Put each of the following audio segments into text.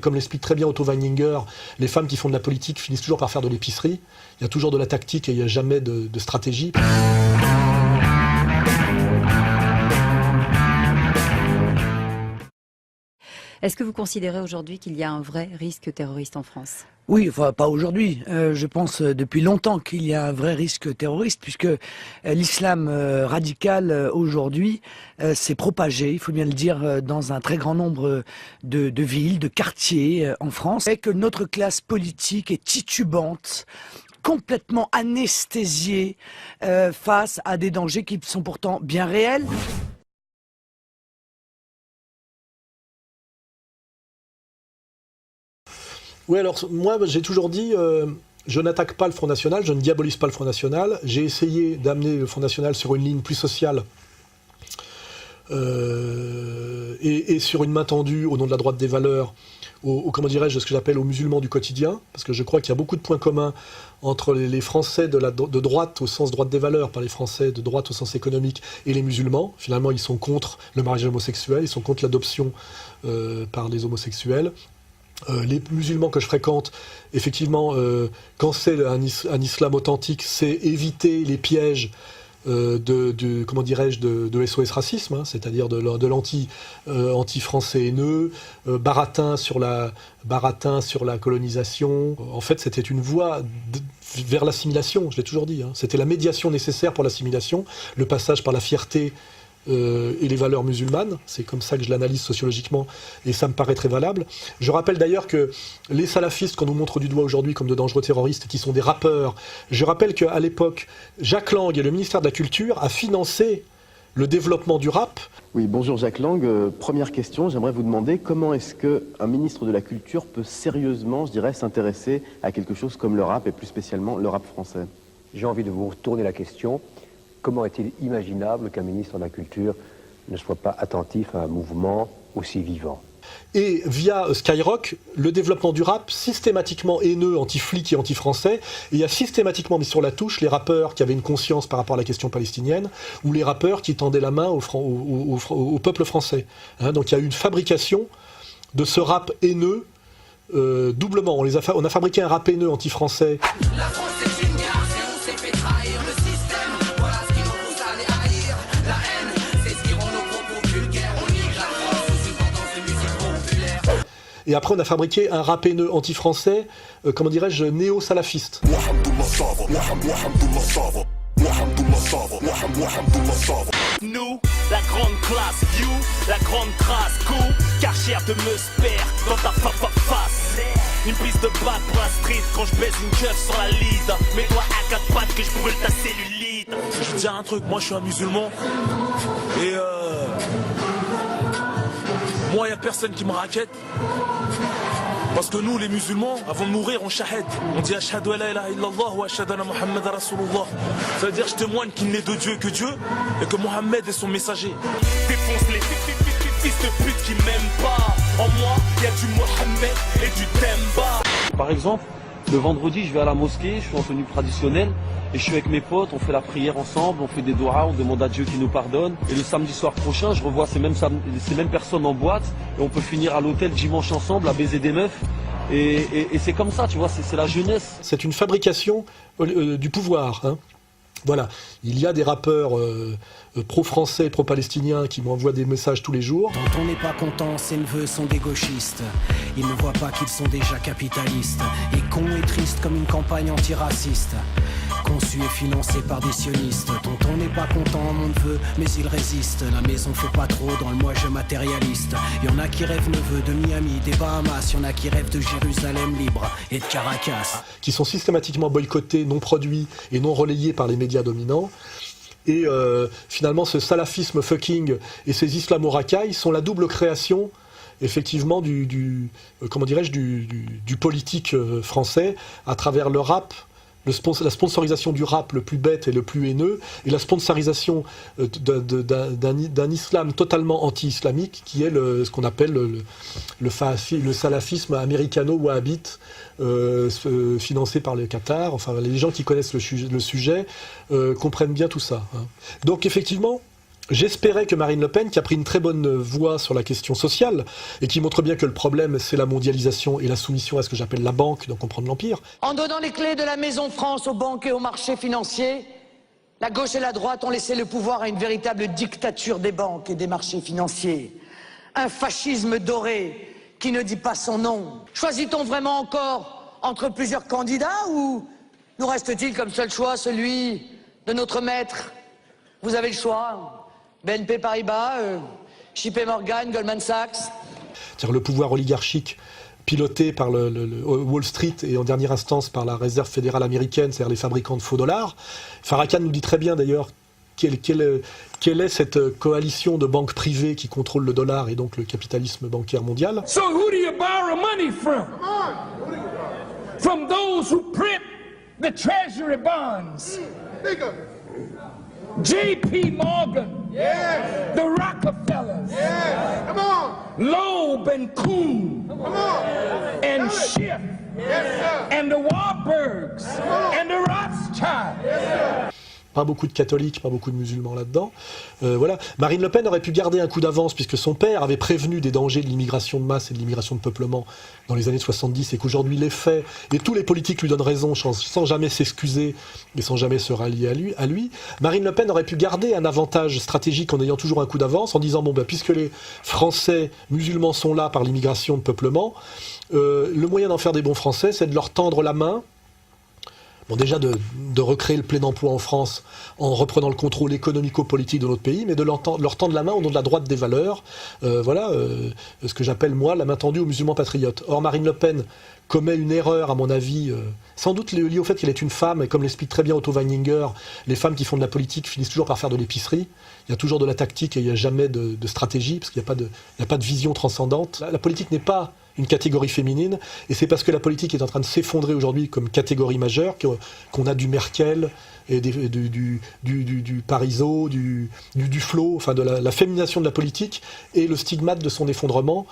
comme l'explique très bien Otto Weininger, les femmes qui font de la politique finissent toujours par faire de l'épicerie. Il y a toujours de la tactique et il n'y a jamais de stratégie. Est-ce que vous considérez aujourd'hui qu'il y a un vrai risque terroriste en France ? Oui, enfin pas aujourd'hui. Je pense depuis longtemps qu'il y a un vrai risque terroriste puisque l'islam radical aujourd'hui s'est propagé, il faut bien le dire, dans un très grand nombre de villes, de quartiers en France, et que notre classe politique est titubante, complètement anesthésiée face à des dangers qui sont pourtant bien réels. Oui, alors moi j'ai toujours dit, je n'attaque pas le Front National, je ne diabolise pas le Front National. J'ai essayé d'amener le Front National sur une ligne plus sociale et sur une main tendue au nom de la droite des valeurs, comment dirais-je, ce que j'appelle aux musulmans du quotidien, parce que je crois qu'il y a beaucoup de points communs entre les Français de droite au sens droite des valeurs, pas les Français de droite au sens économique, et les musulmans. Finalement, ils sont contre le mariage homosexuel, ils sont contre l'adoption par les homosexuels. Les musulmans que je fréquente, effectivement, quand c'est un islam authentique, c'est éviter les pièges comment dirais-je, de SOS racisme, hein, c'est-à-dire de l'anti-français haineux, baratin sur la colonisation. En fait, c'était une voie vers l'assimilation, je l'ai toujours dit. Hein. C'était la médiation nécessaire pour l'assimilation, le passage par la fierté et les valeurs musulmanes, c'est comme ça que je l'analyse sociologiquement et ça me paraît très valable. Je rappelle d'ailleurs que les salafistes qu'on nous montre du doigt aujourd'hui comme de dangereux terroristes qui sont des rappeurs, je rappelle qu'à l'époque, Jack Lang et le ministère de la Culture a financé le développement du rap. Oui, bonjour Jack Lang. Première question, j'aimerais vous demander comment est-ce qu'un ministre de la Culture peut sérieusement, je dirais, s'intéresser à quelque chose comme le rap et plus spécialement le rap français? J'ai envie de vous retourner la question. Comment est-il imaginable qu'un ministre de la Culture ne soit pas attentif à un mouvement aussi vivant? Et via Skyrock, le développement du rap systématiquement haineux, anti-flic et anti-français, et il y a systématiquement mis sur la touche les rappeurs qui avaient une conscience par rapport à la question palestinienne, ou les rappeurs qui tendaient la main au peuple français. Hein, donc il y a eu une fabrication de ce rap haineux doublement. On a fabriqué un rap haineux anti-français. La France est une gare, c'est on s'est fait trahir le système. Voilà ce qui nous pousse à les haïr. La haine, c'est ce qui rend nos propos vulgaires. On nique la France sous une tendance de musique populaire. Et après, on a fabriqué un rap haineux anti-français, comment dirais-je, néo-salafiste. Nous, la grande classe, you, la grande trace, cool, Karcher de Meusper dans ta face. Une prise de batte pour la street quand je baise une keuf sur la lead. Mets toi à 4 pattes que je brûle ta cellulite. Je vais te dire un truc, moi je suis un musulman et moi y a personne qui me raquette. Parce que nous, les musulmans, avant de mourir, on shahad. On dit ashhadu la ilaha illallah wa ashhadu anna Muhammad rasulullah. Ça veut dire je témoigne qu'il n'est de Dieu que Dieu et que Mohammed est son messager. Défonce les fils de pute qui m'aiment pas. En moi, il y a du Mohammed et du Temba. Par exemple, le vendredi, je vais à la mosquée, je suis en tenue traditionnelle et je suis avec mes potes, on fait la prière ensemble, on fait des doigts, on demande à Dieu qu'il nous pardonne. Et le samedi soir prochain, je revois ces mêmes personnes en boîte et on peut finir à l'hôtel dimanche ensemble à baiser des meufs. Et c'est comme ça, tu vois, c'est la jeunesse. C'est une fabrication du pouvoir, hein. Voilà, il y a des rappeurs pro-français, pro-palestiniens qui m'envoient des messages tous les jours. Quand on n'est pas content, ses neveux sont des gauchistes. Ils ne voient pas qu'ils sont déjà capitalistes. Et cons et tristes comme une campagne antiraciste. Conçu et financé par des sionistes. Tonton n'est pas content, mon neveu, mais il résiste. La maison fait pas trop dans le moi-je matérialiste. Y'en a qui rêvent neveu de Miami, des Bahamas. Y'en a qui rêvent de Jérusalem libre et de Caracas. Qui sont systématiquement boycottés, non produits et non relayés par les médias dominants. Et finalement, ce salafisme fucking et ces islamo-racailles sont la double création, effectivement, du politique français à travers le rap. La sponsorisation du rap le plus bête et le plus haineux, et la sponsorisation d'un islam totalement anti-islamique, qui est ce qu'on appelle le salafisme américano-wahhabite, financé par le Qatar. Enfin, les gens qui connaissent le sujet comprennent bien tout ça. Hein. Donc effectivement, J'espérais que Marine Le Pen, qui a pris une très bonne voie sur la question sociale, et qui montre bien que le problème, c'est la mondialisation et la soumission à ce que j'appelle la banque, donc comprendre l'Empire. En donnant les clés de la maison France aux banques et aux marchés financiers, la gauche et la droite ont laissé le pouvoir à une véritable dictature des banques et des marchés financiers. Un fascisme doré qui ne dit pas son nom. Choisit-on vraiment encore entre plusieurs candidats ou nous reste-t-il comme seul choix celui de notre maître? Vous avez le choix. BNP Paribas, JP Morgan, Goldman Sachs. C'est-à-dire le pouvoir oligarchique piloté par le Wall Street et en dernière instance par la Réserve fédérale américaine, c'est-à-dire les fabricants de faux dollars. Farrakhan nous dit très bien d'ailleurs quelle est cette coalition de banques privées qui contrôle le dollar et donc le capitalisme bancaire mondial. So who do you borrow money from? From those who print the treasury bonds. J.P. Morgan, yes. The Rockefellers, yes. Come on. Loeb and Kuhn, come on. And Schiff, yes, and the Warburgs, and the Rothschilds. Yes, pas beaucoup de catholiques, pas beaucoup de musulmans là-dedans. Voilà. Marine Le Pen aurait pu garder un coup d'avance puisque son père avait prévenu des dangers de l'immigration de masse et de l'immigration de peuplement dans les années 70 et qu'aujourd'hui les faits, et tous les politiques lui donnent raison sans jamais s'excuser et sans jamais se rallier à lui. Marine Le Pen aurait pu garder un avantage stratégique en ayant toujours un coup d'avance, en disant bon ben puisque les Français musulmans sont là par l'immigration de peuplement, le moyen d'en faire des bons Français, c'est de leur tendre la main. Bon, déjà de recréer le plein emploi en France en reprenant le contrôle économico-politique de notre pays, mais de leur tendre la main au nom de la droite des valeurs. Ce que j'appelle, moi, la main tendue aux musulmans patriotes. Or, Marine Le Pen commet une erreur, à mon avis, sans doute liée au fait qu'elle est une femme, et comme l'explique très bien Otto Weininger, les femmes qui font de la politique finissent toujours par faire de l'épicerie. Il y a toujours de la tactique et il n'y a jamais de stratégie, parce qu'il n'y a pas de vision transcendante. La politique n'est pas une catégorie féminine, et c'est parce que la politique est en train de s'effondrer aujourd'hui comme catégorie majeure qu'on a du Merkel et du Parisot, du Flo, enfin de la féminisation de la politique et le stigmate de son effondrement,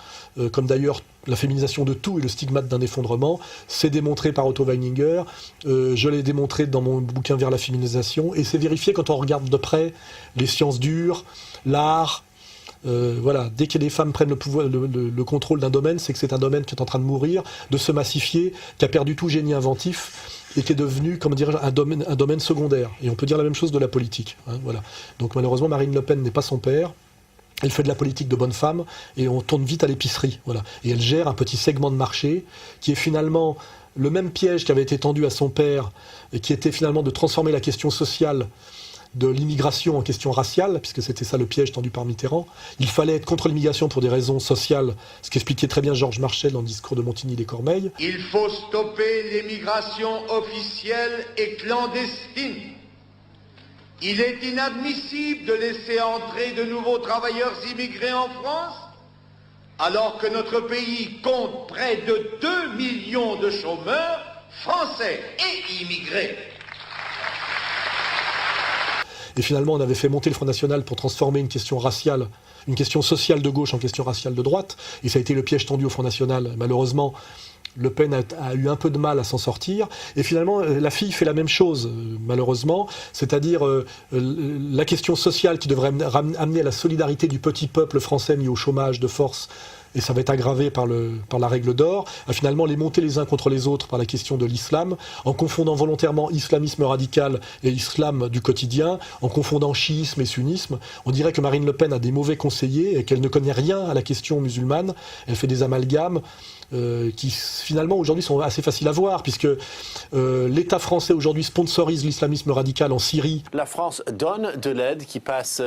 comme d'ailleurs la féminisation de tout et le stigmate d'un effondrement, c'est démontré par Otto Weininger, je l'ai démontré dans mon bouquin Vers la féminisation, et c'est vérifié quand on regarde de près les sciences dures, l'art. Voilà, dès que les femmes prennent le contrôle d'un domaine, c'est que c'est un domaine qui est en train de mourir, de se massifier, qui a perdu tout génie inventif et qui est devenu, comment dirais-je, un domaine secondaire. Et on peut dire la même chose de la politique. Hein, voilà. Donc malheureusement, Marine Le Pen n'est pas son père. Elle fait de la politique de bonne femme et on tourne vite à l'épicerie. Voilà. Et elle gère un petit segment de marché qui est finalement le même piège qui avait été tendu à son père et qui était finalement de transformer la question sociale de l'immigration en question raciale, puisque c'était ça le piège tendu par Mitterrand. Il fallait être contre l'immigration pour des raisons sociales, ce qu'expliquait très bien Georges Marchais dans le discours de Montigny-les-Cormeilles. Il faut stopper l'immigration officielle et clandestine. Il est inadmissible de laisser entrer de nouveaux travailleurs immigrés en France, alors que notre pays compte près de 2 millions de chômeurs français et immigrés. Et finalement, on avait fait monter le Front National pour transformer une question raciale, une question sociale de gauche en question raciale de droite. Et ça a été le piège tendu au Front National. Malheureusement, Le Pen a eu un peu de mal à s'en sortir. Et finalement, la fille fait la même chose, malheureusement. C'est-à-dire la question sociale qui devrait amener à la solidarité du petit peuple français mis au chômage de force, et ça va être aggravé par la règle d'or, à finalement les monter les uns contre les autres par la question de l'islam, en confondant volontairement islamisme radical et islam du quotidien, en confondant chiisme et sunnisme. On dirait que Marine Le Pen a des mauvais conseillers et qu'elle ne connaît rien à la question musulmane. Elle fait des amalgames qui finalement aujourd'hui sont assez faciles à voir, puisque l'État français aujourd'hui sponsorise l'islamisme radical en Syrie. La France donne de l'aide qui passe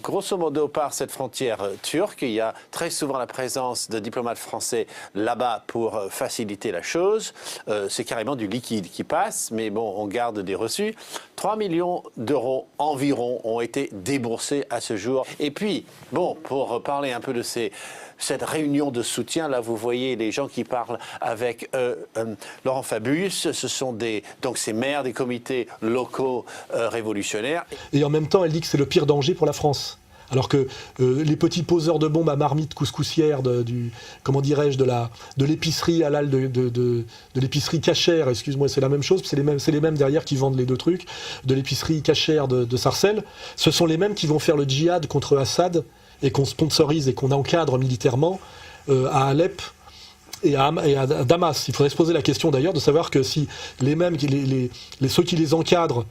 grosso modo par cette frontière turque. Il y a très souvent la présence de diplomates français là-bas pour faciliter la chose. C'est carrément du liquide qui passe, mais bon, on garde des reçus. 3 millions d'euros environ ont été déboursés à ce jour. Et puis, bon, pour parler un peu de cette réunion de soutien, là vous voyez les gens qui parlent avec Laurent Fabius, ce sont donc ces maires des comités locaux révolutionnaires. Et en même temps, elle dit que c'est le pire danger pour la France. Alors que les petits poseurs de bombes à marmite couscoussière de l'épicerie halal, de l'épicerie cachère, excuse-moi, c'est la même chose, c'est les mêmes derrière qui vendent les deux trucs, de l'épicerie cachère de Sarcelles, ce sont les mêmes qui vont faire le djihad contre Assad et qu'on sponsorise et qu'on encadre militairement à Alep et à Damas. Il faudrait se poser la question d'ailleurs de savoir que si les mêmes, ceux qui les encadrent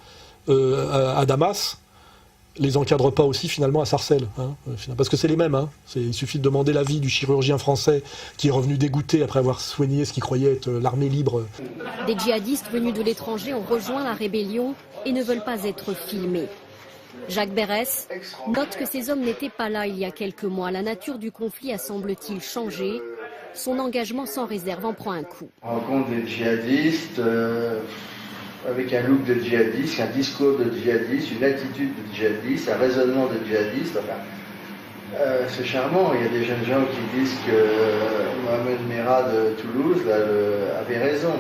à Damas, les encadrent pas aussi finalement à Sarcelles, hein, parce que c'est les mêmes. Hein. Il suffit de demander l'avis du chirurgien français qui est revenu dégoûté après avoir soigné ce qu'il croyait être l'armée libre. Des djihadistes venus de l'étranger ont rejoint la rébellion et ne veulent pas être filmés. Jacques Berès note que ces hommes n'étaient pas là il y a quelques mois. La nature du conflit a, semble-t-il, changé. Son engagement sans réserve en prend un coup. On rencontre des djihadistes avec un look de djihadiste, un discours de djihadiste, une attitude de djihadiste, un raisonnement de djihadiste. Enfin, c'est charmant. Il y a des jeunes gens qui disent que Mohamed Merah de Toulouse avait raison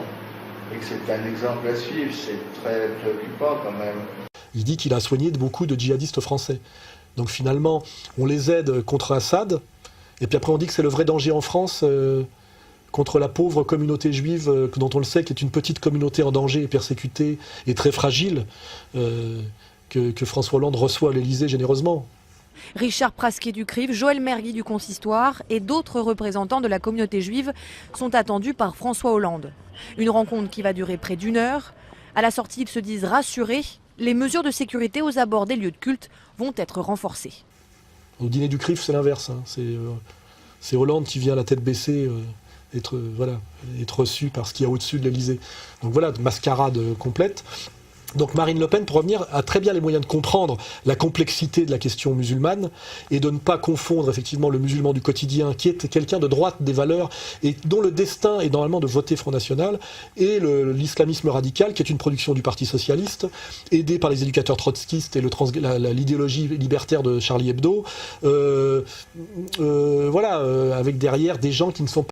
et que c'est un exemple à suivre. C'est très préoccupant quand même. Il dit qu'il a soigné beaucoup de djihadistes français. Donc finalement, on les aide contre Assad, et puis après on dit que c'est le vrai danger en France contre la pauvre communauté juive, dont on le sait, qui est une petite communauté en danger et persécutée et très fragile, que François Hollande reçoit à l'Élysée généreusement. Richard Prasquet du CRIF, Joël Mergui du Consistoire et d'autres représentants de la communauté juive sont attendus par François Hollande. Une rencontre qui va durer près d'1 heure. À la sortie, ils se disent rassurés. Les mesures de sécurité aux abords des lieux de culte vont être renforcées. Au dîner du CRIF, c'est l'inverse. Hein. C'est Hollande qui vient la tête baissée être reçu par ce qu'il y a au-dessus de l'Élysée. Donc voilà, mascarade complète. Donc Marine Le Pen, pour revenir, a très bien les moyens de comprendre la complexité de la question musulmane et de ne pas confondre effectivement le musulman du quotidien, qui est quelqu'un de droite des valeurs et dont le destin est normalement de voter Front National, et l'islamisme radical, qui est une production du Parti Socialiste, aidé par les éducateurs trotskistes et l'idéologie libertaire de Charlie Hebdo. Avec derrière des gens qui ne sont pas